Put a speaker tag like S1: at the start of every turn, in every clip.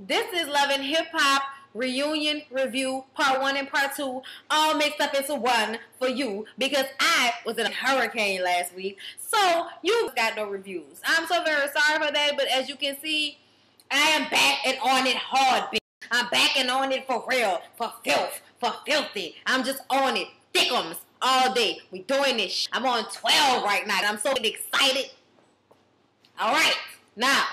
S1: This is Love and Hip Hop Reunion Review Part 1 and Part 2 all mixed up into one for you because I was in a hurricane last week, so you got no reviews. I'm so very sorry for that, but as you can see, I am back and on it hard, bitch. I'm back and on it for real, for filth, for filthy. I'm just on it, thickums, all day. We doing this. I'm on 12 right now. I'm so excited. All right, now.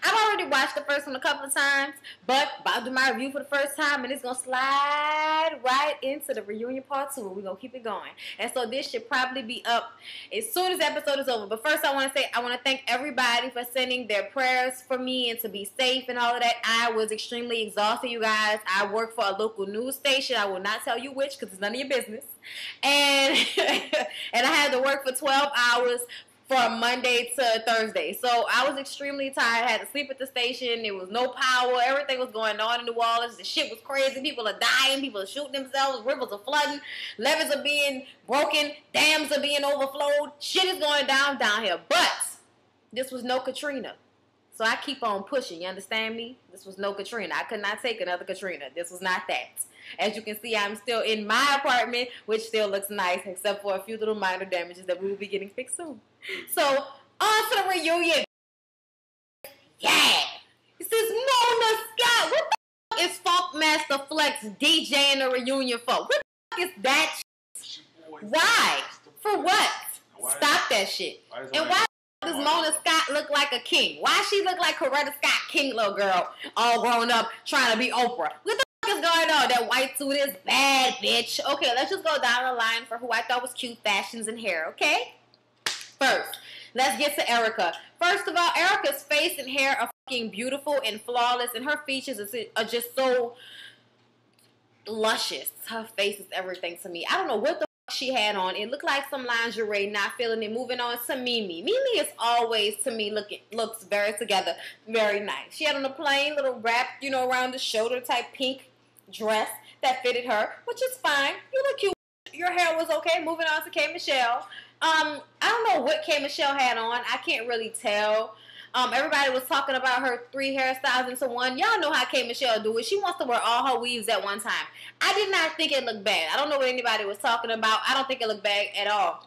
S1: I've already watched the first one a couple of times, but about to do my review for the first time, and it's going to slide right into the reunion part 2. We're going to keep it going. And so this should probably be up as soon as the episode is over. But first I want to thank everybody for sending their prayers for me and to be safe and all of that. I was extremely exhausted, you guys. I work for a local news station. I will not tell you which because it's none of your business. And, and I had to work for 12 hours from Monday to Thursday. So I was extremely tired. I had to sleep at the station. There was no power. Everything was going on in New Orleans. The shit was crazy. People are dying. People are shooting themselves. Rivers are flooding. Levees are being broken. Dams are being overflowed. Shit is going down here. But this was no Katrina. So I keep on pushing. You understand me? This was no Katrina. I could not take another Katrina. This was not that. As you can see, I'm still in my apartment, which still looks nice, except for a few little minor damages that we will be getting fixed soon. So, on to the reunion. Yeah! This is Mona Scott. What the fuck is Funkmaster Flex DJing a reunion for? What the fuck is that shit? Why? For what? Stop that shit. And why does Mona Scott look like a king? Why she look like Coretta Scott King little girl, all grown up, trying to be Oprah? What the fuck is going on? That white suit is bad, bitch. Okay, let's just go down the line for who I thought was cute fashions and hair, okay? First, let's get to Erica. First of all, Erica's face and hair are fucking beautiful and flawless, and her features are just so luscious. Her face is everything to me. I don't know what the fuck she had on. It looked like some lingerie, not feeling it. Moving on to Mimi. Mimi is always, to me, looks very together, very nice. She had on a plain little wrap, you know, around the shoulder type pink dress that fitted her, which is fine. You look cute. Your hair was okay. Moving on to K. Michelle. I don't know what K. Michelle had on. I can't really tell. Everybody was talking about her 3 hairstyles into one. Y'all know how K. Michelle do it. She wants to wear all her weaves at one time. I did not think it looked bad. I don't know what anybody was talking about. I don't think it looked bad at all.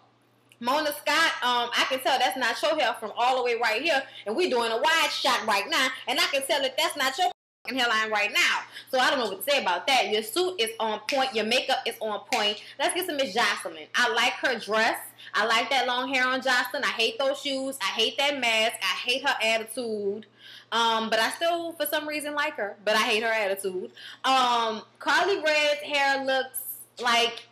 S1: Mona Scott, I can tell that's not your hair from all the way right here. And we doing a wide shot right now. And I can tell that that's not your hairline right now. So I don't know what to say about that. Your suit is on point. Your makeup is on point. Let's get to Miss Jocelyn. I like her dress. I like that long hair on Jocelyn. I hate those shoes. I hate that mask. I hate her attitude. But I still, for some reason, like her. But I hate her attitude. Carly Red's hair looks like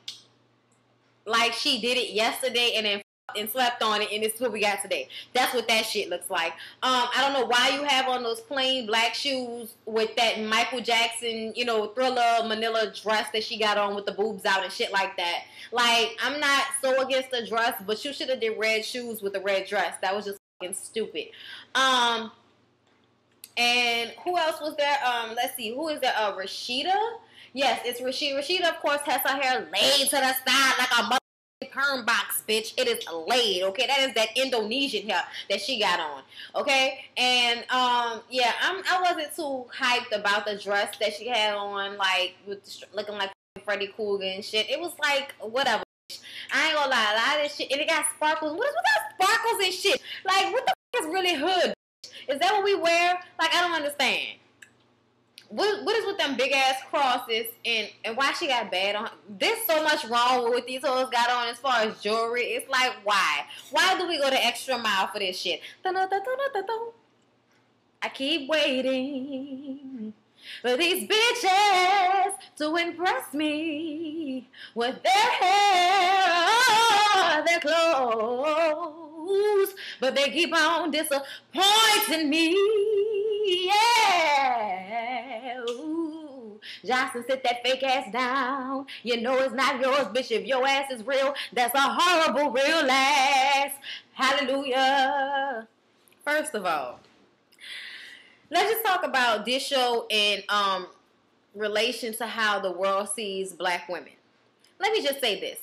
S1: she did it yesterday and then slept on it, and this is what we got today. That's what that shit looks like. I don't know why you have on those plain black shoes with that Michael Jackson, you know, Thriller Manila dress that she got on with the boobs out and shit like that. Like, I'm not so against the dress, but you should have did red shoes with a red dress. That was just fucking stupid. And who else was there? Let's see. Who is there? Rashida? Yes, it's Rashida. Rashida, of course, has her hair laid to the side like a mother perm box, bitch. It is laid, okay? That is that Indonesian hair that she got on, okay? And yeah, I wasn't too hyped about the dress that she had on, like with looking like Freddy Krueger and shit. It was like whatever. I ain't gonna lie, a lot of this shit, and it got sparkles. What is with that sparkles and shit? Like, what the fuck is really hood? Is that what we wear? Like, I don't understand. What is with them big ass crosses and why she got bad on? There's so much wrong with what these hoes got on as far as jewelry. It's like, why? Why do we go the extra mile for this shit? I keep waiting for these bitches to impress me with their hair, their clothes, but they keep on disappointing me. Yeah. Ooh. Jocelyn, sit that fake ass down. You know it's not yours, bitch. If your ass is real, that's a horrible real ass. Hallelujah. First of all, let's just talk about this show in relation to how the world sees black women. Let me just say this.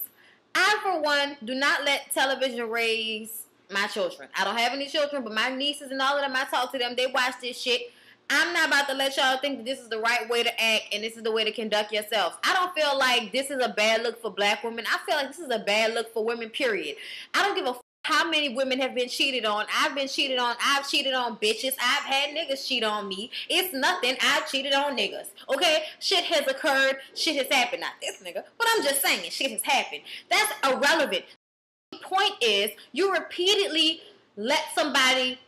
S1: I, for one, do not let television raise my children. I don't have any children, but my nieces and all of them, I talk to them. They watch this shit. I'm not about to let y'all think that this is the right way to act and this is the way to conduct yourselves. I don't feel like this is a bad look for black women. I feel like this is a bad look for women, period. I don't give a how many women have been cheated on. I've been cheated on. I've cheated on bitches. I've had niggas cheat on me. It's nothing. I've cheated on niggas. Okay? Shit has occurred. Shit has happened. Not this nigga. But I'm just saying, shit has happened. That's irrelevant. The point is, you repeatedly let somebody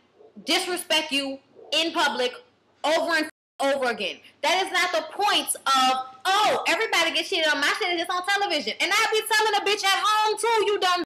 S1: disrespect you in public over and over again. That is not the point of, oh, everybody gets cheated on. My shit is just on television. And I be telling a bitch at home too, you dumb.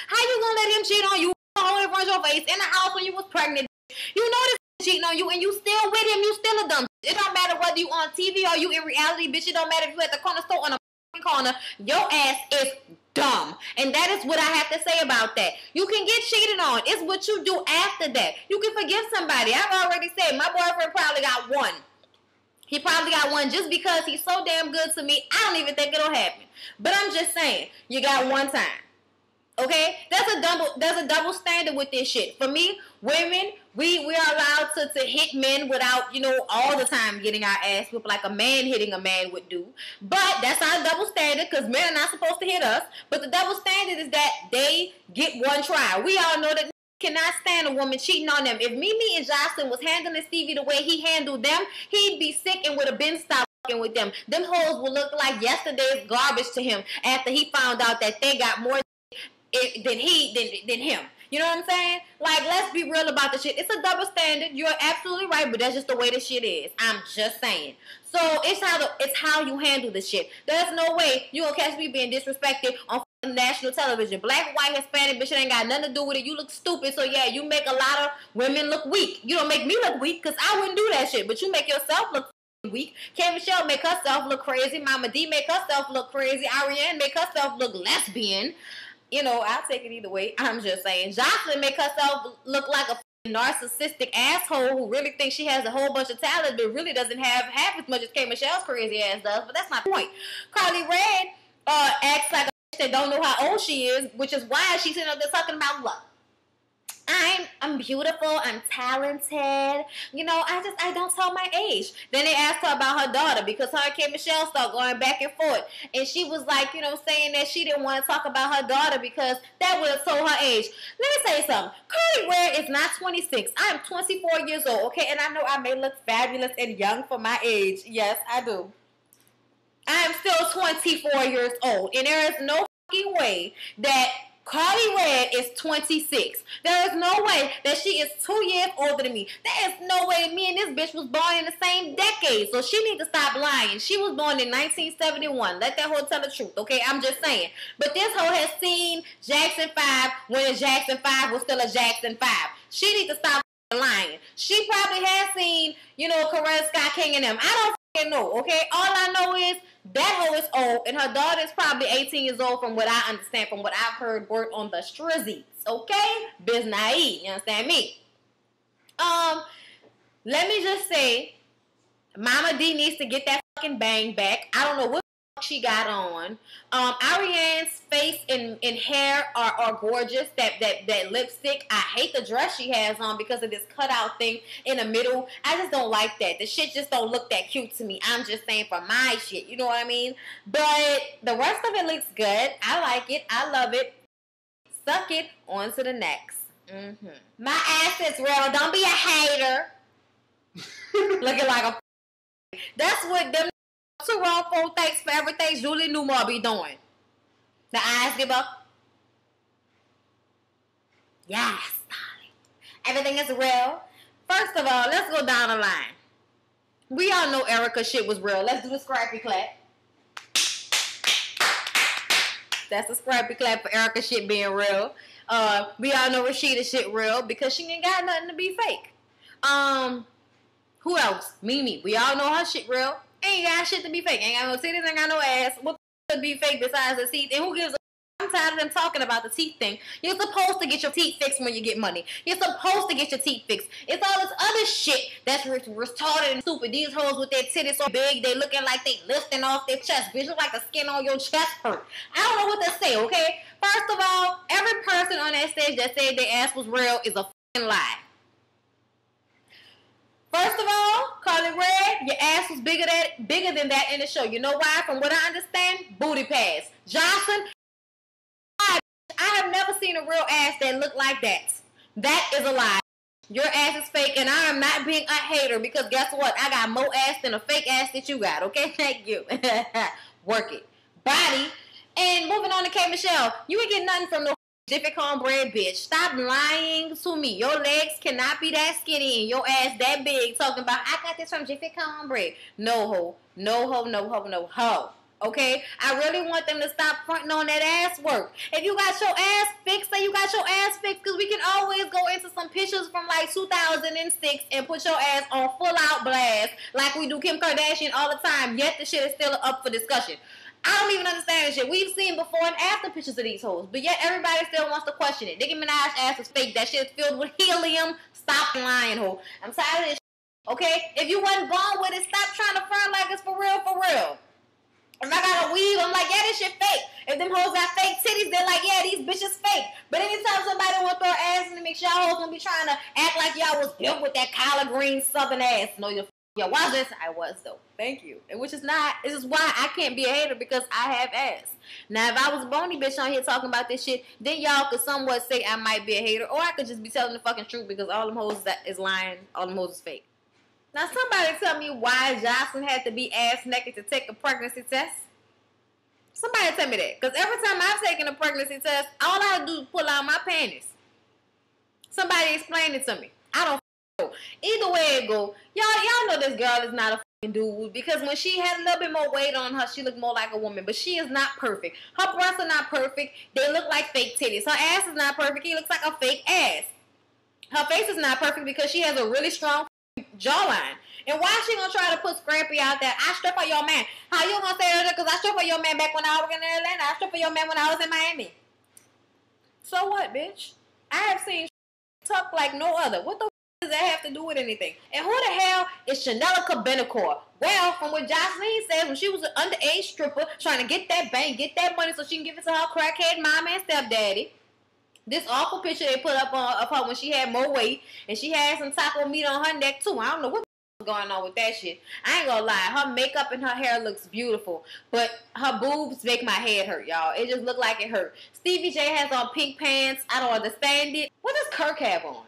S1: How you gonna let him cheat on you all in front of your face in the house when you was pregnant? You know this cheating on you and you still with him, you still a dumb. It don't matter whether you on TV or you in reality, bitch. It don't matter if you at the corner store on a corner. Your ass is dumb. And that is what I have to say about that. You can get cheated on. It's what you do after that. You can forgive somebody. I've already said my boyfriend probably got one. He probably got one just because he's so damn good to me. I don't even think it'll happen. But I'm just saying, you got one time. Okay, there's a double standard with this shit. For me, women, we are allowed to hit men without, you know, all the time getting our ass whipped like a man hitting a man would do. But that's our double standard because men are not supposed to hit us. But the double standard is that they get one try. We all know that cannot stand a woman cheating on them. If Mimi and Jocelyn was handling Stevie the way he handled them, he'd be sick and would have been stopped with them. Them hoes would look like yesterday's garbage to him after he found out that they got more than him. You know what I'm saying? Like, let's be real about the shit. It's a double standard. You're absolutely right, but that's just the way the shit is. I'm just saying. So it's how you handle the shit. There's no way you gonna catch me being disrespected on national television. Black, white, Hispanic, bitch, it ain't got nothing to do with it. You look stupid, so yeah, you make a lot of women look weak. You don't make me look weak, because I wouldn't do that shit, but you make yourself look weak. K. Michelle make herself look crazy. Mama D make herself look crazy. Ariane make herself look lesbian. You know, I'll take it either way. I'm just saying. Jocelyn make herself look like a narcissistic asshole who really thinks she has a whole bunch of talent but really doesn't have half as much as K. Michelle's crazy ass does. But that's my point. Carly Rae acts like a bitch that don't know how old she is, which is why she's sitting up there talking about love. I'm beautiful, I'm talented. You know, I don't tell my age. Then they asked her about her daughter because her and K. Michelle started going back and forth. And she was like, you know, saying that she didn't want to talk about her daughter because that would have told her age. Let me say something. Carly Rae is not 26. I am 24 years old, okay? And I know I may look fabulous and young for my age. Yes, I do. I am still 24 years old. And there is no fucking way that Carly Rae is 26. There is no way that she is 2 years older than me. There is no way me and this bitch was born in the same decade. So she needs to stop lying. She was born in 1971. Let that hoe tell the truth, okay? I'm just saying. But this hoe has seen Jackson 5 when Jackson 5 was still a Jackson 5. She needs to stop lying. She probably has seen, you know, Coretta Scott King and them. I don't fucking know, okay? All I know is that hoe is old, and her daughter is probably 18 years old from what I understand, from what I've heard work on the strizzies, okay? Biz naive, you understand me? Let me just say, Mama D needs to get that fucking bang back. I don't know what she got on. Ariane's face and hair are gorgeous. That lipstick. I hate the dress she has on because of this cutout thing in the middle. I just don't like that. The shit just don't look that cute to me. I'm just saying for my shit. You know what I mean? But the rest of it looks good. I like it. I love it. Suck it. On to the next. My ass is real. Don't be a hater. Looking like a. That's what them. Two wrong phone thanks for everything Julie Newmar be doing. The eyes give up. Yes, darling. Everything is real. First of all, let's go down the line. We all know Erica shit was real. Let's do the scrappy clap. That's the scrappy clap for Erica shit being real. We all know Rashida shit real because she ain't got nothing to be fake. Who else? Mimi. We all know her shit real. Ain't got shit to be fake. Ain't got no titties, ain't got no ass. What could be fake besides the teeth? And who gives a I'm tired of them talking about the teeth thing. You're supposed to get your teeth fixed when you get money. You're supposed to get your teeth fixed. It's all this other shit that's retarded and stupid. These hoes with their titties so big, they looking like they lifting off their chest. Bitch, look like the skin on your chest hurt. I don't know what to say, okay? First of all, every person on that stage that said their ass was real is a fucking lie. First of all, Carly Red, your ass was bigger than that in the show. You know why? From what I understand, booty pads. Johnson, I have never seen a real ass that looked like that. That is a lie. Your ass is fake, and I am not being a hater because guess what? I got more ass than a fake ass that you got, okay? Thank you. Work it. Body. And moving on to K. Michelle, you ain't get nothing from no Jiffy Cornbread bitch. Stop lying to me. Your legs cannot be that skinny and your ass that big talking about, I got this from Jiffy Cornbread. No ho. No ho, no ho, no ho. Okay? I really want them to stop fronting on that ass work. If you got your ass fixed, say you got your ass fixed, because we can always go into some pictures from like 2006 and put your ass on full out blast like we do Kim Kardashian all the time, yet the shit is still up for discussion. I don't even understand this shit. We've seen before and after pictures of these hoes, but yet everybody still wants to question it. Nicki Minaj's ass is fake. That shit is filled with helium. Stop lying, ho. I'm tired of this shit, okay? If you wasn't born with it, stop trying to front like it's for real, for real. If I got a weave, I'm like, yeah, this shit fake. If them hoes got fake titties, they're like, yeah, these bitches fake. But anytime somebody want to throw ass in the mix, y'all hoes gonna be trying to act like y'all was built with that collard green southern ass. No, you're yeah, was this? I was though. Thank you. And which is not, this is why I can't be a hater because I have ass. Now, if I was a bony bitch on here talking about this shit, then y'all could somewhat say I might be a hater, or I could just be telling the fucking truth because all them hoes that is lying, all them hoes is fake. Now, somebody tell me why Jocelyn had to be ass naked to take a pregnancy test. Somebody tell me that. Because every time I've taken a pregnancy test, all I have to do is pull out my panties. Somebody explain it to me. I don't know. Either way it go, y'all know this girl is not a fucking dude. Because when she had a little bit more weight on her, she looked more like a woman. But she is not perfect. Her breasts are not perfect. They look like fake titties. Her ass is not perfect. He looks like a fake ass. Her face is not perfect because she has a really strong jawline. And why is she gonna try to put Scrappy out there? I strip for your man. How you gonna say that? Because I stripped for your man back when I was in Atlanta. I stripped for your man when I was in Miami. So what, bitch? I have seen tuck like no other. What the does that have to do with anything? And who the hell is Chanelica Benacore? Well, from what Jocelyn said, when she was an underage stripper trying to get that bank, get that money so she can give it to her crackhead mama and stepdaddy. This awful picture they put up of her when she had more weight and she had some taco meat on her neck too. I don't know what going on with that shit. I ain't gonna lie, her makeup and her hair looks beautiful, but her boobs make my head hurt, y'all. It just look like it hurt. Stevie J has on pink pants. I don't understand it. What does Kirk have on?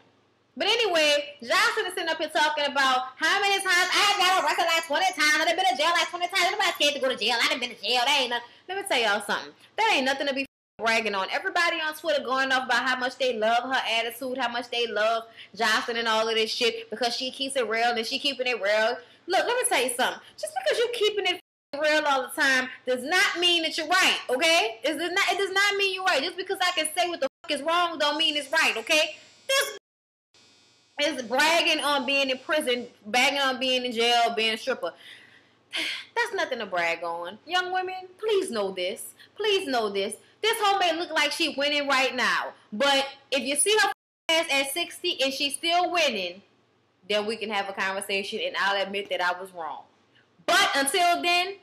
S1: But anyway, Johnson is sitting up here talking about how many times I got arrested like 20 times. I've been in jail like 20 times. Nobody scared to go to jail. I done been to jail. That ain't nothing. Let me tell y'all something. That ain't nothing to be bragging on. Everybody on Twitter going off about how much they love her attitude, how much they love Jocelyn and all of this shit because she keeps it real and she keeping it real. Look, let me tell you something. Just because you keeping it real all the time does not mean that you're right, okay? It does not mean you're right. Just because I can say what the fuck is wrong don't mean it's right, okay? This is bragging on being in prison, bragging on being in jail, being a stripper. That's nothing to brag on. Young women, please know this. Please know this. This hoe may look like she winning right now. But if you see her ass at 60 and she's still winning, then we can have a conversation and I'll admit that I was wrong. But until then,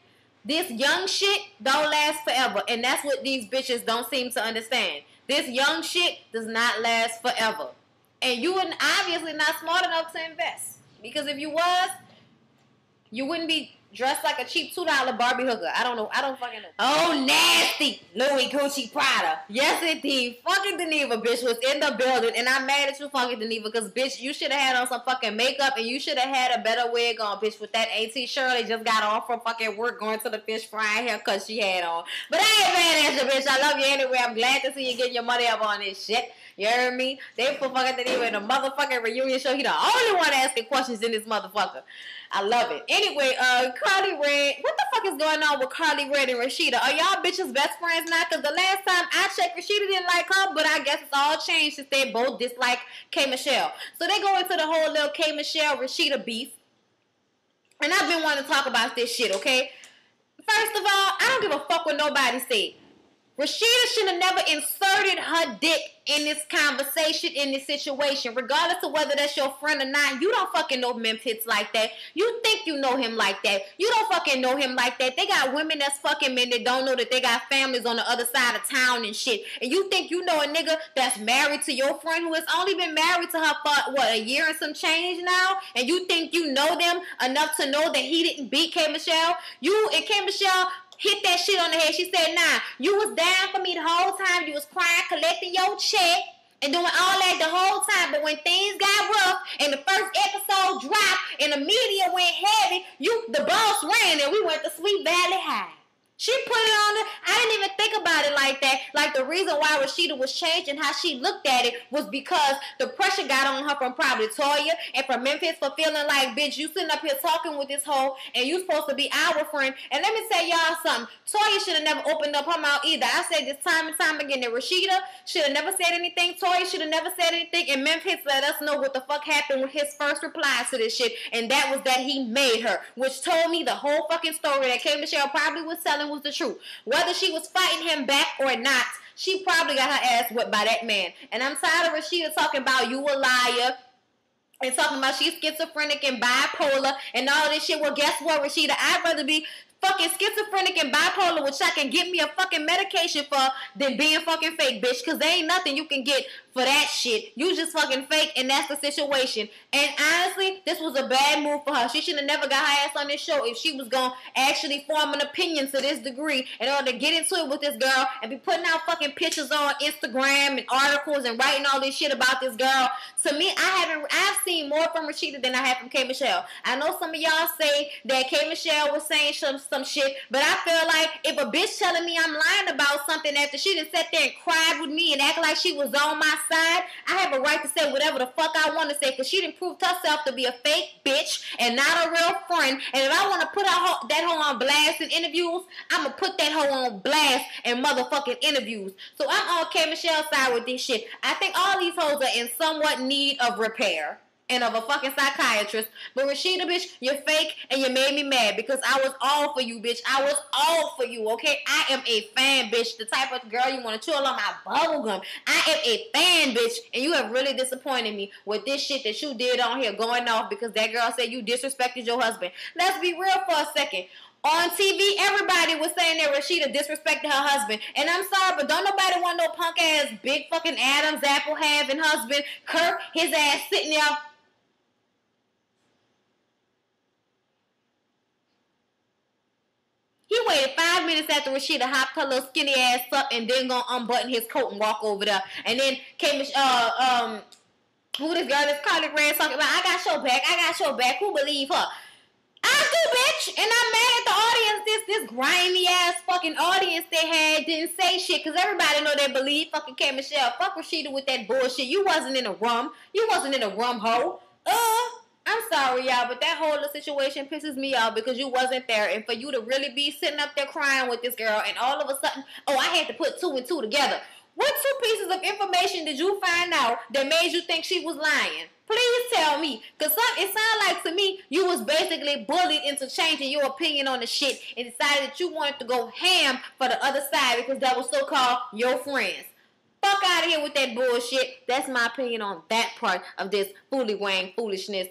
S1: this young shit don't last forever. And that's what these bitches don't seem to understand. This young shit does not last forever. And you are obviously not smart enough to invest. Because if you was, you wouldn't be dressed like a cheap $2 Barbie hooker. I don't know. I don't fucking know. Oh, nasty. Louis Gucci Prada. Yes, indeed. Fucking Deneva, bitch, was in the building. And I'm mad at you, fucking Deneva, because, bitch, you should have had on some fucking makeup and you should have had a better wig on, bitch, with that AT Shirley just got off from fucking work going to the fish frying haircut she had on. But I ain't mad at you, bitch. I love you anyway. I'm glad to see you getting your money up on this shit. You heard me? They put fucking Deneva in a motherfucking reunion show. He the only one asking questions in this motherfucker. I love it. Anyway, Carly Red. What the fuck is going on with Carly Red and Rashida? Are y'all bitches best friends now? Because the last time I checked, Rashida didn't like her, but I guess it's all changed since they both dislike K. Michelle. So they go into the whole little K. Michelle Rashida beef. And I've been wanting to talk about this shit, okay? First of all, I don't give a fuck what nobody said. Rashida should have never inserted her dick in this conversation, in this situation, regardless of whether that's your friend or not. You don't fucking know Memphis like that. You think you know him like that. You don't fucking know him like that. They got women that's fucking men that don't know that they got families on the other side of town and shit. And you think you know a nigga that's married to your friend who has only been married to her for, what, a year and some change now? And you think you know them enough to know that he didn't beat K. Michelle? You and K. Michelle hit that shit on the head. She said, nah, you was down for me the whole time. You was crying, collecting your check, and doing all that the whole time. But when things got rough and the first episode dropped and the media went heavy, the boss ran and we went to Sweet Valley High. She put it on the, I didn't even think about it like that. Like the reason why Rashida was changing how she looked at it was because the pressure got on her from probably Toya and from Memphis for feeling like, bitch, you sitting up here talking with this hoe and you supposed to be our friend. And let me tell y'all something. Toya should have never opened up her mouth either. I said this time and time again that Rashida should have never said anything. Toya should have never said anything. And Memphis let us know what the fuck happened with his first replies to this shit. And that was that he made her, which told me the whole fucking story that K. Michelle probably was telling was the truth. Whether she was fighting him back or not, she probably got her ass whipped by that man. And I'm tired of Rashida talking about you a liar and talking about she's schizophrenic and bipolar and all this shit. Well, guess what, Rashida? I'd rather be fucking schizophrenic and bipolar, which I can get me a fucking medication for, than being fucking fake, bitch. Because there ain't nothing you can get for that shit. You just fucking fake, and that's the situation. And honestly, this was a bad move for her. She should have never got her ass on this show if she was going to actually form an opinion to this degree in order to get into it with this girl and be putting out fucking pictures on Instagram and articles and writing all this shit about this girl. To me, I've seen more from Rashida than I have from K. Michelle. I know some of y'all say that K. Michelle was saying some shit, but I feel like if a bitch telling me I'm lying about something after she done sat there and cried with me and act like she was on my side, I have a right to say whatever the fuck I want to say, because she done proved herself to be a fake bitch and not a real friend. And if I want to put that hoe on blast in interviews, I'm going to put that hoe on blast in motherfucking interviews. So I'm on K. Michelle's side with this shit. I think all these hoes are in somewhat need of repair and of a fucking psychiatrist. But Rashida, bitch, you're fake and you made me mad because I was all for you, bitch. I was all for you, okay? I am a fan, bitch. The type of girl you want to chill on my bubblegum. I am a fan, bitch. And you have really disappointed me with this shit that you did on here going off because that girl said you disrespected your husband. Let's be real for a second. On TV, everybody was saying that Rashida disrespected her husband. And I'm sorry, but don't nobody want no punk ass big fucking Adam's apple having husband. Kirk, his ass sitting there. He waited 5 minutes after Rashida hopped her little skinny ass up and then gonna unbutton his coat and walk over there. And then came, who this girl, this Carly Rae talking about, I got your back, I got your back. Who believe her? I do, bitch. And I'm mad at the audience. This grimy ass fucking audience they had didn't say shit because everybody know they believe fucking K. Michelle. Fuck Rashida with that bullshit. You wasn't in a rum. You wasn't in a rum hole. I'm sorry, y'all, but that whole situation pisses me off because you wasn't there. And for you to really be sitting up there crying with this girl and all of a sudden, oh, I had to put two and two together. What 2 pieces of information did you find out that made you think she was lying? Please tell me. Because it sounds like to me you was basically bullied into changing your opinion on the shit and decided that you wanted to go ham for the other side because that was so-called your friends. Fuck out of here with that bullshit. That's my opinion on that part of this fooly-wang foolishness.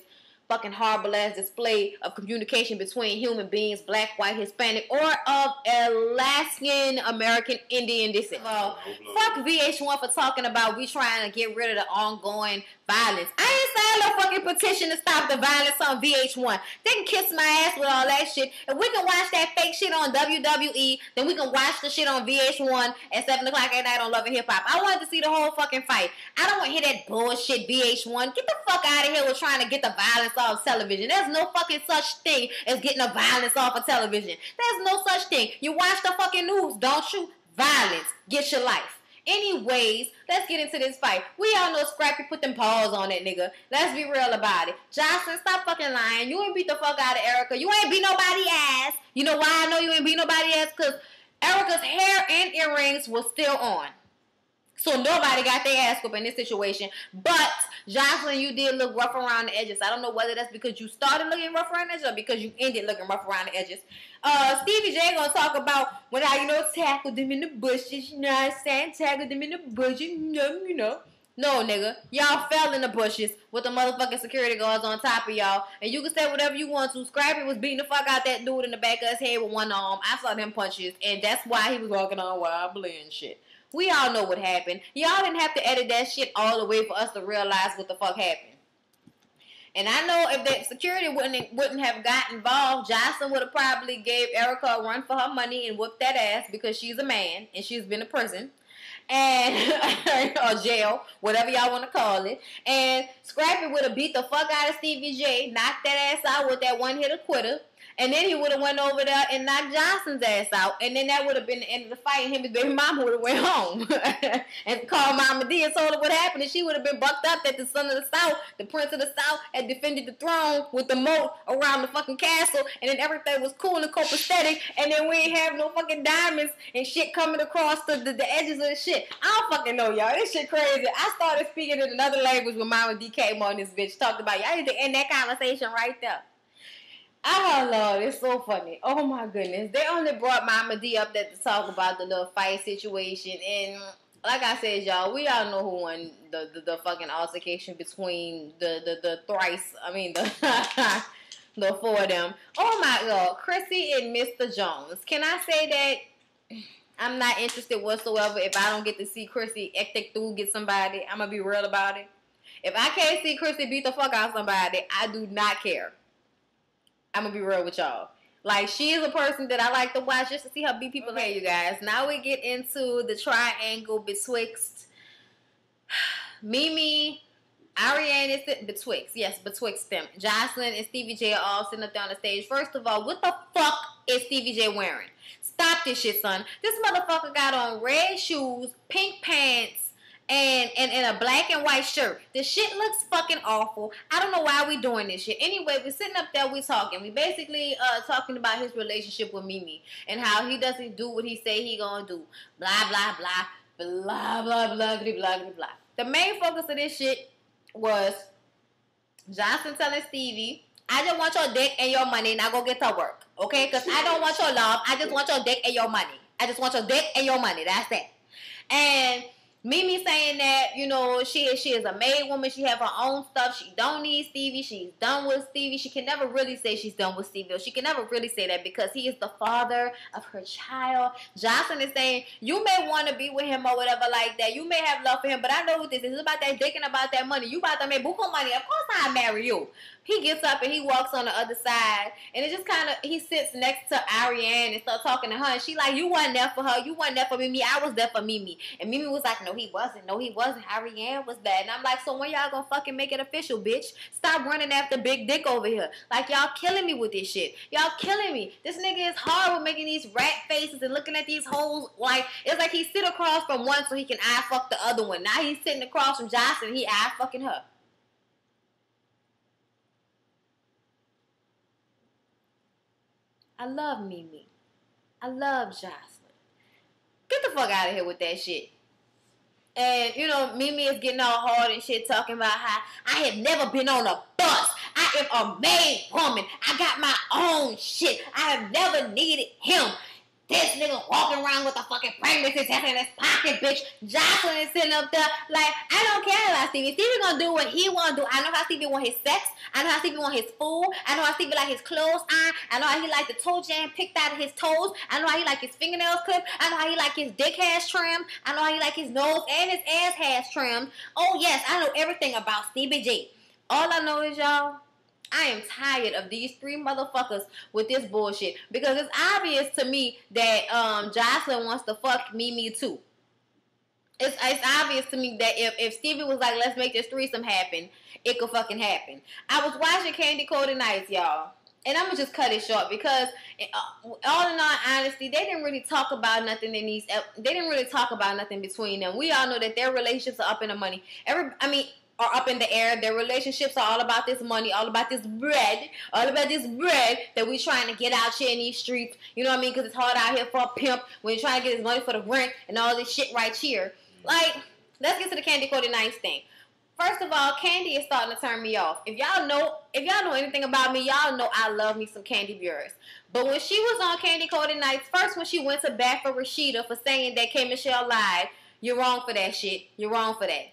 S1: Fucking horrible ass display of communication between human beings, black, white, Hispanic, or of Alaskan American Indian descent. Fuck VH1 for talking about we trying to get rid of the ongoing violence. I ain't signed no fucking petition to stop the violence on VH1. They can kiss my ass with all that shit. If we can watch that fake shit on WWE, then we can watch the shit on VH1 at 7 o'clock at night on Love and Hip Hop. I wanted to see the whole fucking fight. I don't want to hear that bullshit VH1. Get the fuck out of here with trying to get the violence off television. There's no fucking such thing as getting the violence off of television. There's no such thing. You watch the fucking news, don't you? Violence. Get your life. Anyways, let's get into this fight. We all know Scrappy put them paws on that nigga. Let's be real about it. Jocelyn, stop fucking lying. You ain't beat the fuck out of Erica. You ain't beat nobody ass. You know why I know you ain't beat nobody ass? Because Erica's hair and earrings was still on. So nobody got their ass whooped in this situation. But Jocelyn, you did look rough around the edges. I don't know whether that's because you started looking rough around the edges or because you ended looking rough around the edges. Stevie J gonna talk about when I, tackled them in the bushes. You know what I'm saying? Tackled them in the bushes. You know. No, nigga. Y'all fell in the bushes with the motherfucking security guards on top of y'all. And you can say whatever you want to. Scrappy was beating the fuck out that dude in the back of his head with one arm. I saw them punches. And that's why he was walking on wobbly and shit. We all know what happened. Y'all didn't have to edit that shit all the way for us to realize what the fuck happened. And I know if that security wouldn't have got involved, Jocelyn would have probably gave Erica a run for her money and whooped that ass because she's a man and she's been to prison. And or jail, whatever y'all want to call it. And Scrappy would have beat the fuck out of Stevie J, knocked that ass out with that one hitter quitter. And then he would have went over there and knocked Johnson's ass out. And then that would have been the end of the fight. And him and his baby mama would have went home. And called Mama D and told her what happened. And she would have been bucked up that the son of the South, the prince of the South, had defended the throne with the moat around the fucking castle. And then everything was cool and copacetic. And then we ain't have no fucking diamonds and shit coming across the edges of the shit. I don't fucking know, y'all. This shit crazy. I started speaking in another language when Mama D came on this bitch. Talked about, y'all need to end that conversation right there. Oh, Lord, it's so funny. Oh, my goodness. They only brought Mama D up there to talk about the little fight situation. And like I said, y'all, we all know who won the fucking altercation between the four of them. Oh, my God. Chrissy and Mr. Jones. Can I say that I'm not interested whatsoever if I don't get to see Chrissy get somebody? I'm going to be real about it. If I can't see Chrissy beat the fuck out of somebody, I do not care. I'm going to be real with y'all. Like, she is a person that I like to watch just to see her beat people. Okay, you guys. Now we get into the triangle betwixt Mimi, Ariane is betwixt them. Jocelyn and Stevie J are all sitting up there on the stage. First of all, what the fuck is Stevie J wearing? Stop this shit, son. This motherfucker got on red shoes, pink pants, and a black and white shirt. The shit looks fucking awful. I don't know why we doing this shit. Anyway, we're sitting up there, we talking. We basically talking about his relationship with Mimi and how he doesn't do what he say he gonna do. Blah, blah, blah. Blah, blah, blah, blah, blah, blah. The main focus of this shit was Johnson telling Stevie, I just want your dick and your money. Now go get to work. Okay? Because I don't want your love. I just want your dick and your money. I just want your dick and your money. That's it. And Mimi saying that, she is a made woman. She have her own stuff. She don't need Stevie. She's done with Stevie. She can never really say she's done with Stevie. She can never really say that because he is the father of her child. Johnson is saying, you may want to be with him or whatever like that. You may have love for him, but I know what this is. It's about that dick and about that money. You about to make buku money. Of course I'll marry you. He gets up and he walks on the other side. And it just kind of, he sits next to Ariane and starts talking to her. And she like, you wasn't there for her. You wasn't there for Mimi. I was there for Mimi. And Mimi was like, no, he wasn't. No, he wasn't. Ariane was bad. And I'm like, so when y'all gonna fucking make it official, bitch? Stop running after big dick over here. Like, y'all killing me with this shit. Y'all killing me. This nigga is hard with making these rat faces and looking at these hoes. Like, it's like he sit across from one so he can eye fuck the other one. Now he's sitting across from Jocelyn and he eye fucking her. I love Mimi. I love Jocelyn. Get the fuck out of here with that shit. And, Mimi is getting all hard and shit, talking about how I have never been on a bus. I am a made woman. I got my own shit. I have never needed him. This nigga walking around with a fucking pregnancy test in his pocket, bitch. Jocelyn is sitting up there like, I don't care about Stevie. Stevie gonna do what he wanna do. I know how Stevie want his sex. I know how Stevie want his food. I know how Stevie like his clothes on. I know how he like the toe jam picked out of his toes. I know how he like his fingernails clipped. I know how he like his dick hairs trimmed. I know how he like his nose and his ass hairs trimmed. Oh yes, I know everything about Stevie J. All I know is, y'all, I am tired of these three motherfuckers with this bullshit. Because it's obvious to me that Jocelyn wants to fuck Mimi too. It's obvious to me that if Stevie was like, let's make this threesome happen, it could fucking happen. I was watching Candy Coated Nights, y'all. And I'm going to just cut it short because, all in all honesty, they didn't really talk about nothing in these. They didn't really talk about nothing between them. We all know that their relationships are up in the money. Are up in the air. Their relationships are all about this money, all about this bread that we trying to get out here in these streets. You know what I mean? Because it's hard out here for a pimp when you're trying to get his money for the rent and all this shit right here. Like, let's get to the Candy Coated Nights thing. First of all, Candy is starting to turn me off. If y'all know anything about me, y'all know I love me some Candy Buress. But when she was on Candy Coated Nights, first when she went to bat for Rashida for saying that K. Michelle lied, you're wrong for that shit. You're wrong for that.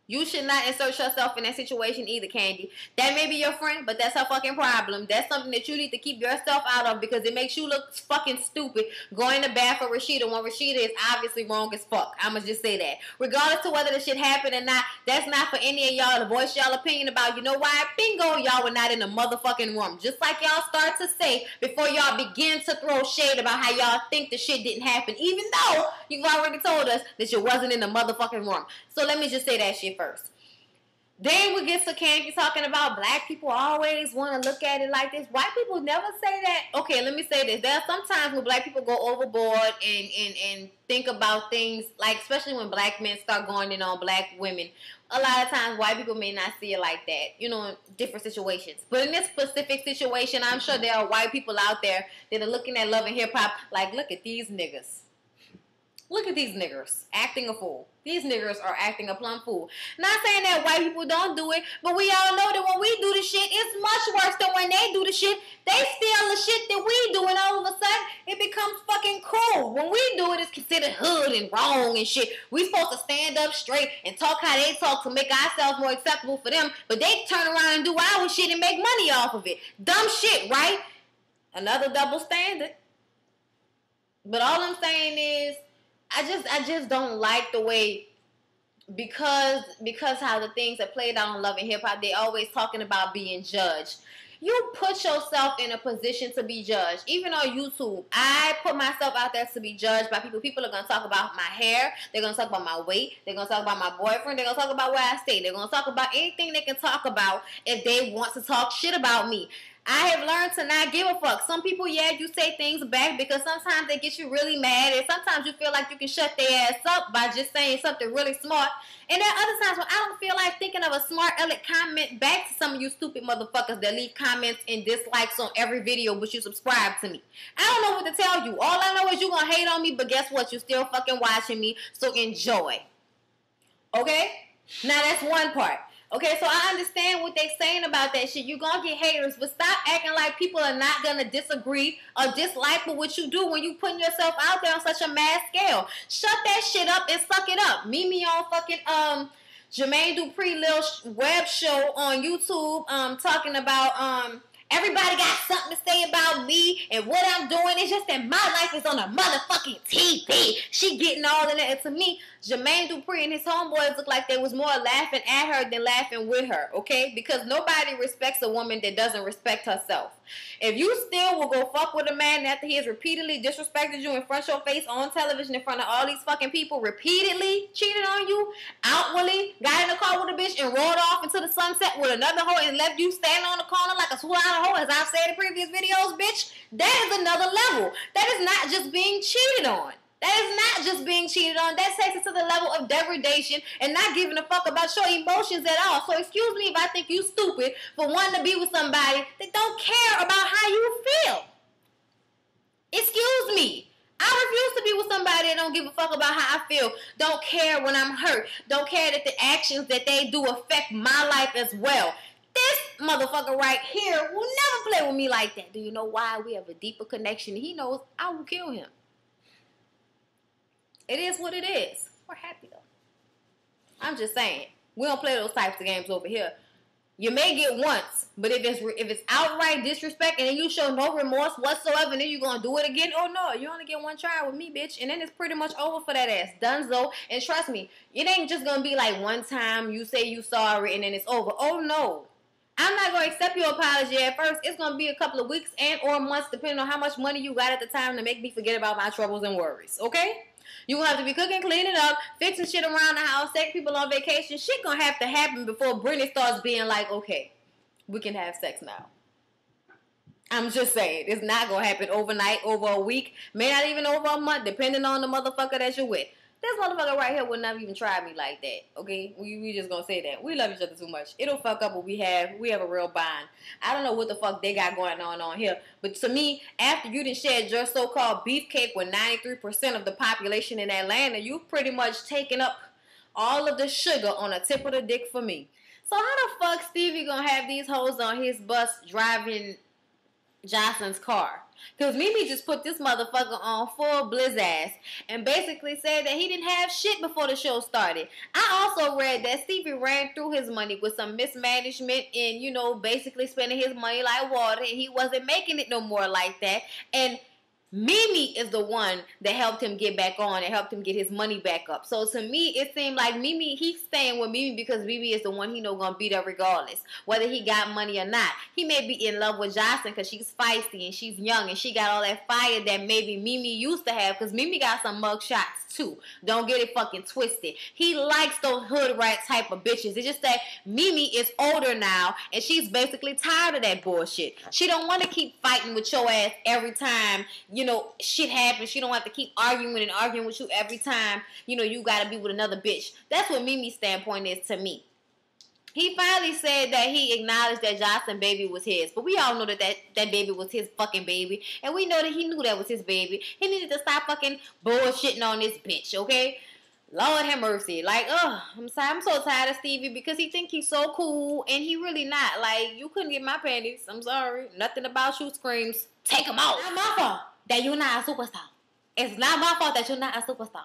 S1: You should not insert yourself in that situation either, Candy. That may be your friend, but that's her fucking problem. That's something that you need to keep yourself out of because it makes you look fucking stupid going to bat for Rashida when Rashida is obviously wrong as fuck. I'ma just say that. Regardless to whether the shit happened or not, that's not for any of y'all to voice y'all opinion about. You know why? Bingo, y'all were not in the motherfucking room. Just like y'all start to say before y'all begin to throw shade about how y'all think the shit didn't happen, even though you've already told us that you wasn't in the motherfucking room. So let me just say that shit first. Then we get to Candy talking about black people always want to look at it like this. White people never say that. Okay, let me say this. There are some times when black people go overboard and think about things, like especially when black men start going in on black women. A lot of times white people may not see it like that, you know, in different situations. But in this specific situation, I'm sure there are white people out there that are looking at Love and Hip Hop like, look at these niggas. Look at these niggers acting a fool. These niggers are acting a plumb fool. Not saying that white people don't do it, but we all know that when we do the shit, it's much worse than when they do the shit. They steal the shit that we do, and all of a sudden, it becomes fucking cool. When we do it, it's considered hood and wrong and shit. We supposed to stand up straight and talk how they talk to make ourselves more acceptable for them, but they turn around and do our shit and make money off of it. Dumb shit, right? Another double standard. But all I'm saying is, I just don't like the way, because how the things that played out on Love and Hip Hop, they always talking about being judged. You put yourself in a position to be judged. Even on YouTube, I put myself out there to be judged by people. People are going to talk about my hair. They're going to talk about my weight. They're going to talk about my boyfriend. They're going to talk about where I stay. They're going to talk about anything they can talk about if they want to talk shit about me. I have learned to not give a fuck. Some people, yeah, you say things back because sometimes they get you really mad, and sometimes you feel like you can shut their ass up by just saying something really smart. And there are other times when I don't feel like thinking of a smart, elegant comment back to some of you stupid motherfuckers that leave comments and dislikes on every video, but you subscribe to me. I don't know what to tell you. All I know is you gonna hate on me, but guess what? You still fucking watching me, so enjoy. Okay? Now that's one part. Okay, so I understand what they're saying about that shit. You're going to get haters, but stop acting like people are not going to disagree or dislike with what you do when you putting yourself out there on such a mass scale. Shut that shit up and suck it up. Meet me on fucking Jermaine Dupri little web show on YouTube talking about everybody got something to say about me and what I'm doing. It's just that my life is on a motherfucking TV. She getting all in it. And to me, Jermaine Dupri and his homeboys look like they was more laughing at her than laughing with her, okay? Because nobody respects a woman that doesn't respect herself. If you still will go fuck with a man after he has repeatedly disrespected you in front of your face on television in front of all these fucking people, repeatedly cheated on you, outwardly, got in the car with a bitch and rolled off into the sunset with another hoe and left you standing on the corner like a swallow hoe, as I've said in previous videos, bitch, that is another level. That is not just being cheated on. That is not just being cheated on. That takes it to the level of degradation and not giving a fuck about your emotions at all. So excuse me if I think you stupid for wanting to be with somebody that don't care about how you feel. Excuse me. I refuse to be with somebody that don't give a fuck about how I feel. Don't care when I'm hurt. Don't care that the actions that they do affect my life as well. This motherfucker right here will never play with me like that. Do you know why? We have a deeper connection. He knows I will kill him. It is what it is. We're happy though. I'm just saying. We don't play those types of games over here. You may get once, but if it's outright disrespect and then you show no remorse whatsoever and then you're going to do it again, oh no, you only get one try with me, bitch. And then it's pretty much over for that ass. Dunzo. And trust me, it ain't just going to be like one time you say you sorry and then it's over. Oh no. I'm not going to accept your apology at first. It's going to be a couple of weeks and or months depending on how much money you got at the time to make me forget about my troubles and worries. Okay? You're going to have to be cooking, cleaning up, fixing shit around the house, taking people on vacation. Shit going to have to happen before Brittany starts being like, okay, we can have sex now. I'm just saying. It's not going to happen overnight, over a week, may not even over a month, depending on the motherfucker that you're with. This motherfucker right here would never even try me like that, okay? We just gonna say that. We love each other too much. It'll fuck up what we have. We have a real bond. I don't know what the fuck they got going on here. But to me, after you done shared your so-called beefcake with 93% of the population in Atlanta, you've pretty much taken up all of the sugar on the tip of the dick for me. So how the fuck Stevie gonna have these hoes on his bus driving Jocelyn's car? Because Mimi just put this motherfucker on full blizzass and basically said that he didn't have shit before the show started. I also read that Stevie ran through his money with some mismanagement and, you know, basically spending his money like water, and he wasn't making it no more like that. And Mimi is the one that helped him get back on and helped him get his money back up. So to me, it seemed like Mimi, he's staying with Mimi because Mimi is the one he know gonna beat her regardless, whether he got money or not. He may be in love with Jocelyn because she's feisty and she's young and she got all that fire that maybe Mimi used to have, because Mimi got some mug shots too. Don't get it fucking twisted. He likes those hood rat type of bitches. It's just that Mimi is older now and she's basically tired of that bullshit. She don't want to keep fighting with your ass every time, you know, shit happens. She don't have to keep arguing with you every time, you know, you gotta be with another bitch. That's what Mimi's standpoint is to me. He finally said that he acknowledged that Jocelyn baby was his. But we all know that baby was his fucking baby. And we know that he knew that was his baby. He needed to stop fucking bullshitting on this bitch, okay? Lord have mercy. Like, I'm sorry. I'm so tired of Stevie because he think he's so cool and he really not. Like, you couldn't get my panties. I'm sorry. Nothing about you screams, take them out. It's not my fault that you're not a superstar. It's not my fault that you're not a superstar.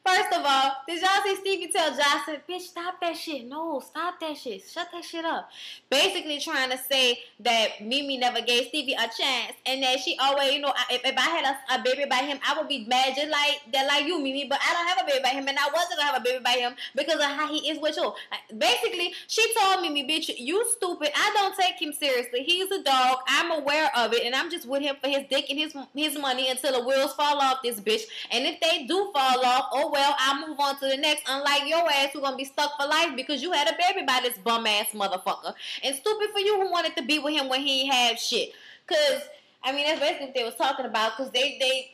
S1: First of all, did y'all see Stevie tell Jocelyn, bitch, stop that shit. No, stop that shit. Shut that shit up. Basically trying to say that Mimi never gave Stevie a chance and that she always, you know, if I had a baby by him, I would be mad just like you, Mimi, but I don't have a baby by him and I wasn't going to have a baby by him because of how he is with you. Basically, she told Mimi, bitch, you stupid. I don't take him seriously. He's a dog. I'm aware of it and I'm just with him for his dick and his money until the wheels fall off this bitch. And if they do fall off, oh well, I'll move on to the next. Unlike your ass, who's gonna be stuck for life because you had a baby by this bum ass motherfucker. And stupid for you who wanted to be with him when he ain't have shit. Cause I mean that's basically what they was talking about. Cause they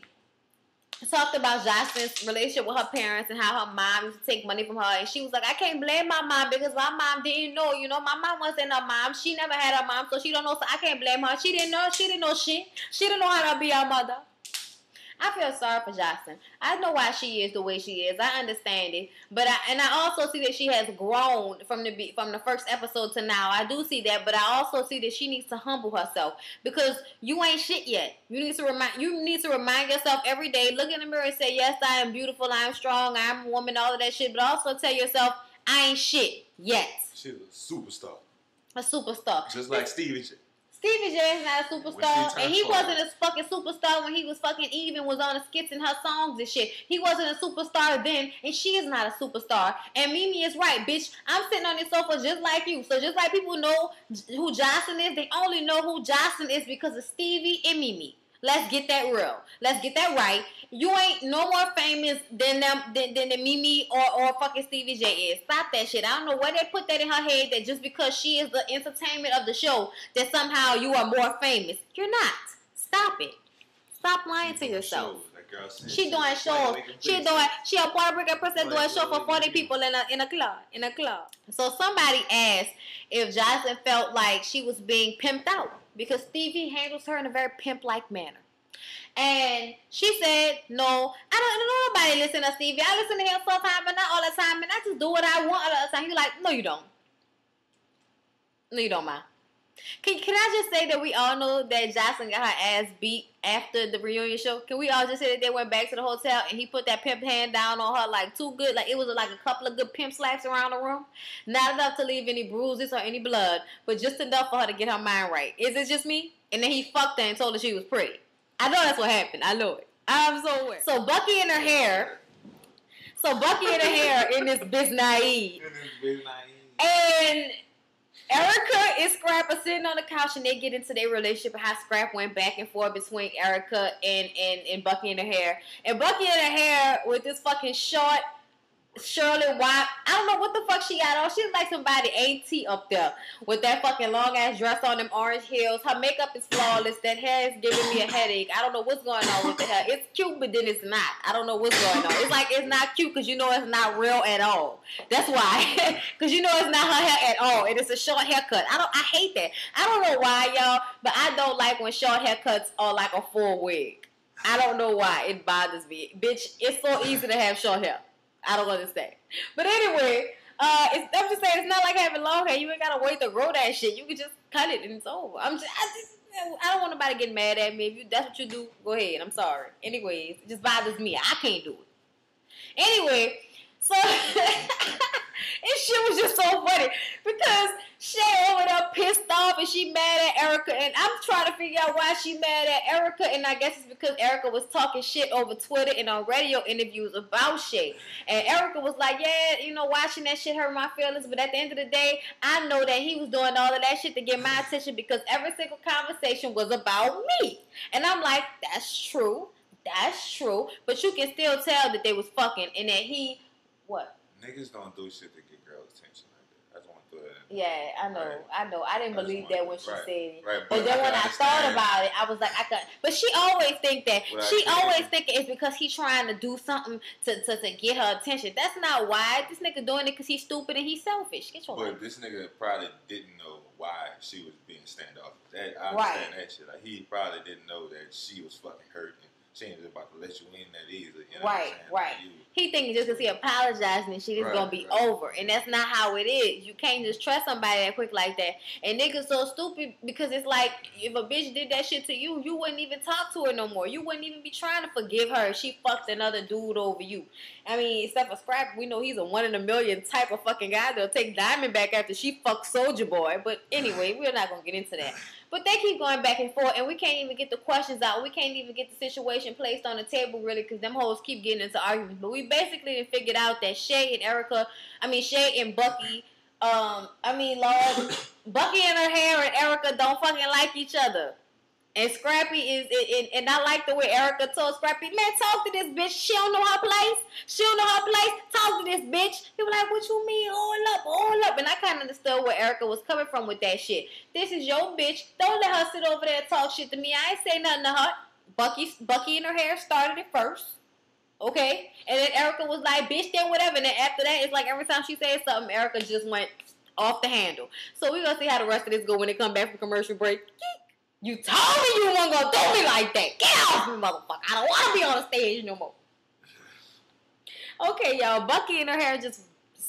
S1: talked about Jocelyn's relationship with her parents and how her mom used to take money from her. And she was like, I can't blame my mom because my mom didn't know. You know, my mom wasn't her mom. She never had her mom, so she don't know. So I can't blame her. She didn't know. She didn't know shit. She didn't know how to be a mother. I feel sorry for Jocelyn. I know why she is the way she is. I understand it, but I also see that she has grown from the first episode to now. I do see that, but I also see that she needs to humble herself because you ain't shit yet. You need to remind yourself every day. Look in the mirror and say, "Yes, I am beautiful. I am strong. I am a woman." All of that shit, but also tell yourself, "I ain't shit yet." She's
S2: a superstar.
S1: A superstar,
S2: just like Stevie J.
S1: Stevie J is not a superstar, and he wasn't a fucking superstar when he was fucking even was on the skits and her songs and shit. He wasn't a superstar then, and she is not a superstar. And Mimi is right, bitch. I'm sitting on this sofa just like you. So just like people know who Jocelyn is, they only know who Jocelyn is because of Stevie and Mimi. Let's get that real. Let's get that right. You ain't no more famous than the Mimi or fucking Stevie J is. Stop that shit. I don't know where they put that in her head that just because she is the entertainment of the show that somehow you are more famous. You're not. Stop it. Stop lying to yourself. She doing shows. She a Puerto Rican person doing a show for 40 people in a club. So somebody asked if Jocelyn felt like she was being pimped out because Stevie handles her in a very pimp-like manner. And she said, no, I don't know nobody listen to Stevie. I listen to him sometimes, but not all the time. And I just do what I want all the time. He's like, no, you don't. No, you don't, ma. Can I just say that we all know that Jocelyn got her ass beat after the reunion show? Can we all just say that they went back to the hotel and he put that pimp hand down on her like too good? Like it was like a couple of good pimp slaps around the room. Not enough to leave any bruises or any blood, but just enough for her to get her mind right. Is it just me? And then he fucked her and told her she was pretty. I know that's what happened. I know it. I'm so aware. So Bucky and her hair. In this bitch naive. And Erica and Scrap are sitting on the couch and they get into their relationship and how Scrap went back and forth between Erica and Bucky and her hair. And Bucky and her hair with this fucking short Shirley Watt. I don't know what the fuck she got on. She's like somebody auntie up there with that fucking long ass dress on, them orange heels. Her makeup is flawless. That hair is giving me a headache. I don't know what's going on with the hair. It's cute, but then it's not. I don't know what's going on. It's like it's not cute because you know it's not real at all. That's why. Because you know it's not her hair at all. And it's a short haircut. I hate that. I don't know why, y'all, but I don't like when short haircuts are like a full wig. I don't know why. It bothers me. Bitch, it's so easy to have short hair. I don't understand. But anyway, I'm just saying, it's not like having long hair. You ain't gotta wait to grow that shit. You can just cut it and it's over. I don't want nobody getting mad at me. If that's what you do, go ahead. I'm sorry. Anyways, it just bothers me. I can't do it. Anyway, so this shit was just so funny because Shay over there pissed off and she mad at Erica, and I'm trying to figure out why she mad at Erica, and I guess it's because Erica was talking shit over Twitter and on radio interviews about Shay, and Erica was like, yeah, you know, watching that shit hurt my feelings, but at the end of the day, I know that he was doing all of that shit to get my attention because every single conversation was about me, and I'm like, that's true, but you can still tell that they was fucking and that he, what?
S2: Niggas don't do shit to get girls' attention like that. I just want to throw that in.
S1: Yeah, I know. I didn't believe that when she said it.
S2: Right,
S1: but then when I thought about it, I was like, I could. But she always think that. She always think it's because he's trying to do something to get her attention. That's not why. This nigga doing it because he's stupid and he's selfish. Get your life.
S2: But this nigga probably didn't know why she was being standoffish. I understand that shit. Like, he probably didn't know that she was fucking hurt. She ain't just about to let you in that easily. You know
S1: right. Like he thinking just because he apologizing and shit is gonna be over, and that's not how it is. You can't just trust somebody that quick like that. And niggas so stupid because it's like if a bitch did that shit to you, you wouldn't even talk to her no more. You wouldn't even be trying to forgive her if she fucked another dude over you. I mean, except for Scrap, we know he's a 1 in a million type of fucking guy that'll take Diamond back after she fucked Soulja Boy. But anyway, we're not gonna get into that. But they keep going back and forth, and we can't even get the questions out. We can't even get the situation placed on the table, really, because them hoes keep getting into arguments. But we basically figured out that Shay and Bucky, Lord, Bucky and her hair and Erica don't fucking like each other. And Scrappy and I like the way Erica told Scrappy, man, talk to this bitch. She don't know her place. Talk to this bitch. He was like, what you mean? All up. And I kind of understood where Erica was coming from with that shit. This is your bitch. Don't let her sit over there and talk shit to me. I ain't say nothing to her. Bucky and her hair started it first. Okay? And then Erica was like, bitch, then whatever. And then after that, it's like every time she said something, Erica just went off the handle. So we're going to see how the rest of this go when they come back from commercial break. You told me you weren't going to do me like that. Get off me, motherfucker. I don't want to be on the stage no more. Okay, y'all. Bucky and her hair just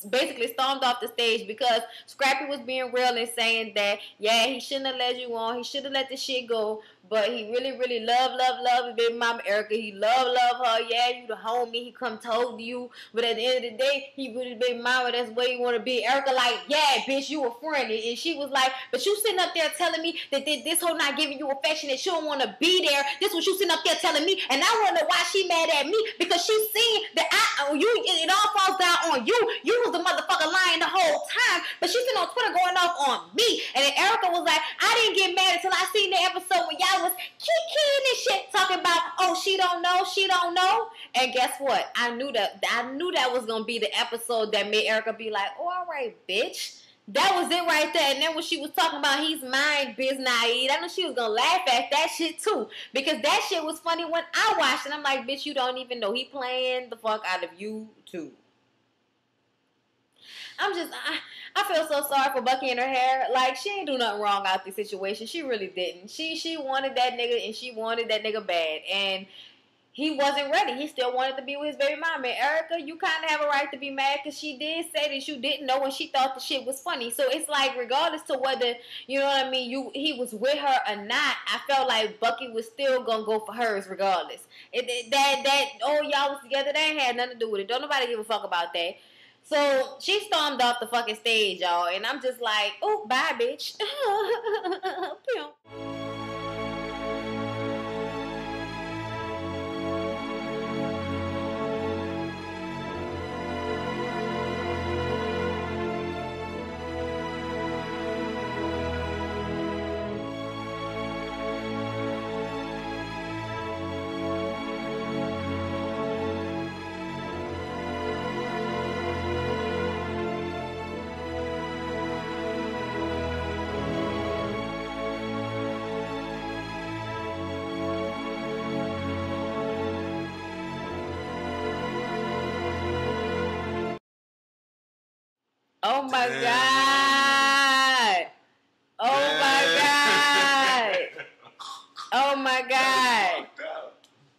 S1: basically stormed off the stage because Scrappy was being real and saying that, yeah, he shouldn't have led you on. He should have let the shit go. But he really, really love his baby mama Erica. He love her. Yeah, you the homie. He come told you. But at the end of the day, he really baby mama. That's where you want to be. Erica like, yeah, bitch, you a friend. And she was like, but you sitting up there telling me that this whole not giving you affection, that she don't want to be there. This what you sitting up there telling me. And I wonder why she mad at me. Because she seen that it all falls down on you. You was the motherfucker lying the whole time. But she sitting on Twitter going off on me. And then Erica was like, I didn't get mad until I seen the episode when y'all was kicking and shit talking about, oh, she don't know. And guess what? I knew that was gonna be the episode that made Erica be like, oh, all right, bitch. That was it right there. And then when she was talking about he's mine, biz naive, I knew she was gonna laugh at that shit too. Because that shit was funny when I watched it. I'm like, bitch, you don't even know. He playing the fuck out of you too. I feel so sorry for Bucky and her hair. Like, she ain't do nothing wrong out this situation. She really didn't. She wanted that nigga, and she wanted that nigga bad. And he wasn't ready. He still wanted to be with his baby mama. And Erica, you kind of have a right to be mad because she did say that you didn't know when she thought the shit was funny. So it's like, regardless to whether, you know what I mean, he was with her or not, I felt like Bucky was still going to go for hers regardless. Y'all was together, that ain't had nothing to do with it. Don't nobody give a fuck about that. So she stormed off the fucking stage, y'all, and I'm just like, oh, bye, bitch. Oh my God. Oh my God. Oh my God.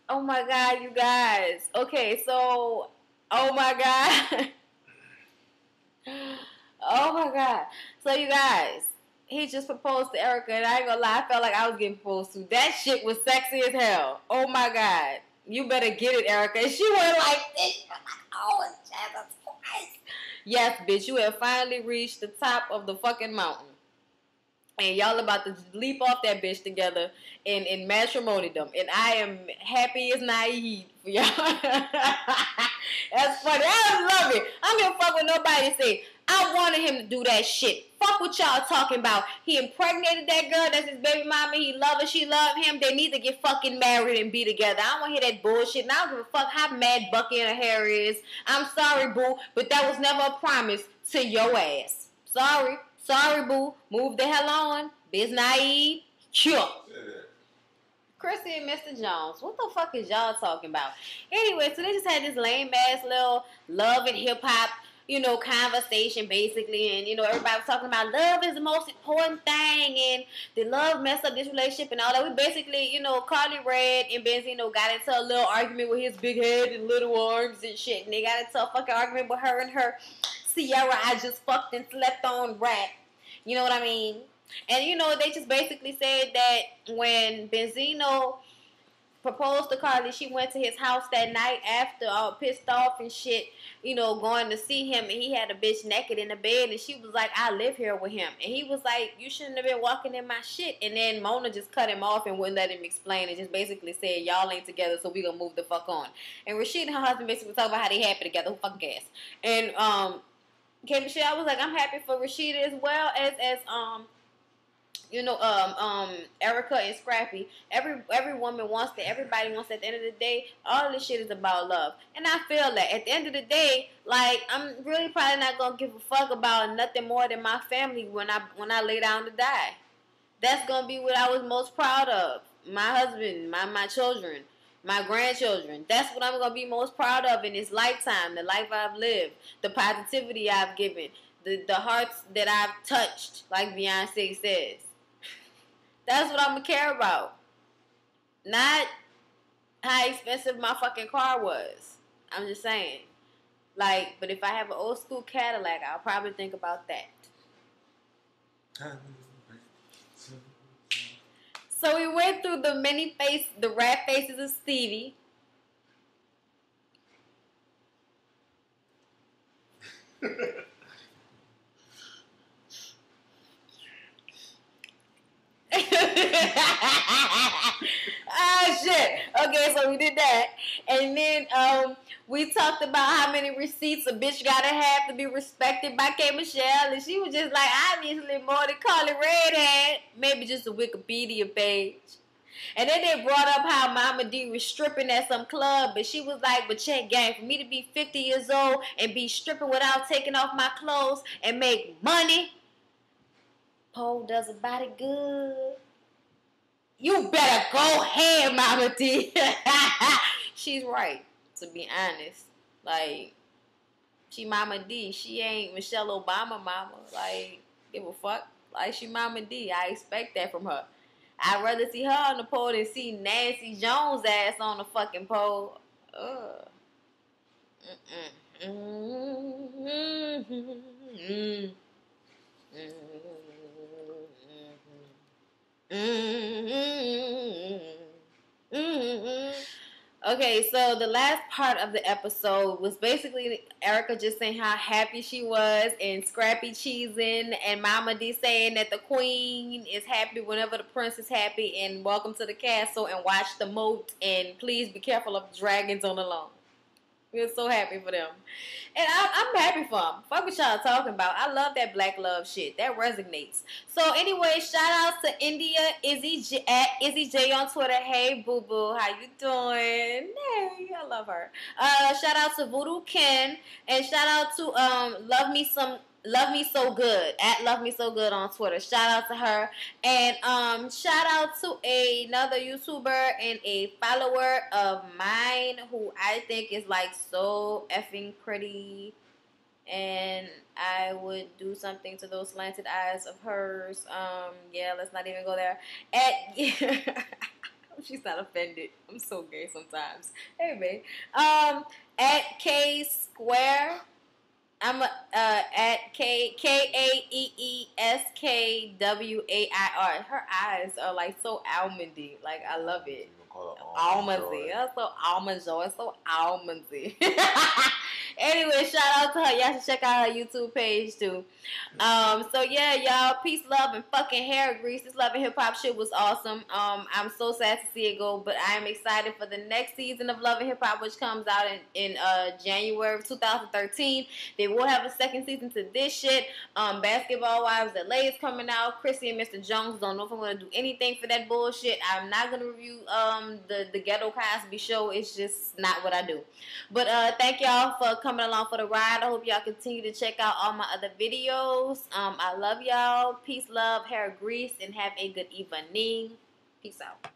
S1: Oh my God, you guys. Okay, so, oh my God. Oh my God. So, you guys, he just proposed to Erica, and I ain't gonna lie, I felt like I was getting proposed to. That shit was sexy as hell. Oh my God. You better get it, Erica. And she went like this. Oh, Jesus Christ. Yes, bitch, you have finally reached the top of the fucking mountain. And y'all about to leap off that bitch together in matrimoniedom. And I am happy as naive for y'all. That's funny. I love it. I don't give a fuck what nobody say. I wanted him to do that shit. Fuck what y'all talking about. He impregnated that girl. That's his baby mama. He love her. She love him. They need to get fucking married and be together. I don't want to hear that bullshit. And I don't give a fuck how mad Bucky and her hair is. I'm sorry, boo. But that was never a promise to your ass. Sorry. Sorry, boo. Move the hell on. Biz naive. Cure. Chrissy and Mr. Jones. What the fuck is y'all talking about? Anyway, so they just had this lame-ass little love and hip-hop, conversation, basically. And, everybody was talking about love is the most important thing. And the love messed up this relationship and all that. We basically, Carly Red and Benzino got into a little argument with his big head and little arms and shit. And they got into a fucking argument with her and her Sierra I just fucked and slept on rat. You know what I mean? And, they just basically said that when Benzino proposed to Carly, she went to his house that night after, all pissed off and shit, going to see him. And he had a bitch naked in the bed. And she was like, I live here with him. And he was like, you shouldn't have been walking in my shit. And then Mona just cut him off and wouldn't let him explain. And just basically said, y'all ain't together, so we gonna move the fuck on. And Rashid and her husband basically talk about how they happy together. Who fucking cares? And, K. Michelle was like, I'm happy for Rashida as well as Erica and Scrappy. Every woman wants that. Everybody wants that. At the end of the day, all of this shit is about love. And I feel that at the end of the day, like, I'm really probably not gonna give a fuck about nothing more than my family when I lay down to die. That's gonna be what I was most proud of. My husband, my children, my grandchildren. That's what I'm going to be most proud of in this lifetime, the life I've lived, the positivity I've given, the hearts that I've touched, like Beyonce says. That's what I'm going to care about. Not how expensive my fucking car was. I'm just saying. Like, but if I have an old school Cadillac, I'll probably think about that. So we went through the rat faces of Stevie. Ah, shit. Okay, so we did that. And then we talked about how many receipts a bitch gotta have to be respected by K. Michelle. And she was just like, obviously more than Carly Red had. Maybe just a Wikipedia page. And then they brought up how Mama D was stripping at some club. But she was like, but check, gang, for me to be 50 years old and be stripping without taking off my clothes and make money, Poe does a body good. You better go ahead, Mama D. She's right, to be honest. Like, she Mama D. She ain't Michelle Obama mama. Like, give a fuck. Like, she Mama D. I expect that from her. I'd rather see her on the pole than see Nancy Jones' ass on the fucking pole. Ugh. Okay, so the last part of the episode was basically Erica just saying how happy she was and Scrappy cheesing and Mama D saying that the queen is happy whenever the prince is happy and welcome to the castle and watch the moat and please be careful of the dragons on the lawn. We're so happy for them. And I'm happy for them. Fuck what y'all talking about. I love that black love shit. That resonates. So anyway, shout out to India, at Izzy J on Twitter. Hey, boo-boo. How you doing? Hey, I love her. Shout out to Voodoo Ken. And shout out to Love Me So Good, at Love Me So Good on Twitter. Shout out to her. And shout out to another YouTuber and a follower of mine who I think is like so effing pretty. and I would do something to those slanted eyes of hers. Yeah, let's not even go there. She's not offended. I'm so gay sometimes. Hey, babe. At K Square. I'm at KAEESKWAIR. Her eyes are like so almondy. Like I love it. Almondy. That's so almond joy. So almondy. Anyway, shout out to her. Y'all should check out her YouTube page too. So yeah, y'all, peace, love, and fucking hair grease. This Love and Hip Hop shit was awesome. I'm so sad to see it go, but I am excited for the next season of Love and Hip Hop, which comes out in January of 2013. They will have a second season to this shit. Basketball Wives LA is coming out. Chrissy and Mr. Jones, don't know if I'm gonna do anything for that bullshit. I'm not gonna review the Ghetto Cosby Show. It's just not what I do. But thank y'all for coming along for the ride. I hope y'all continue to check out all my other videos. I love y'all. Peace, love, hair grease, and have a good evening. Peace out.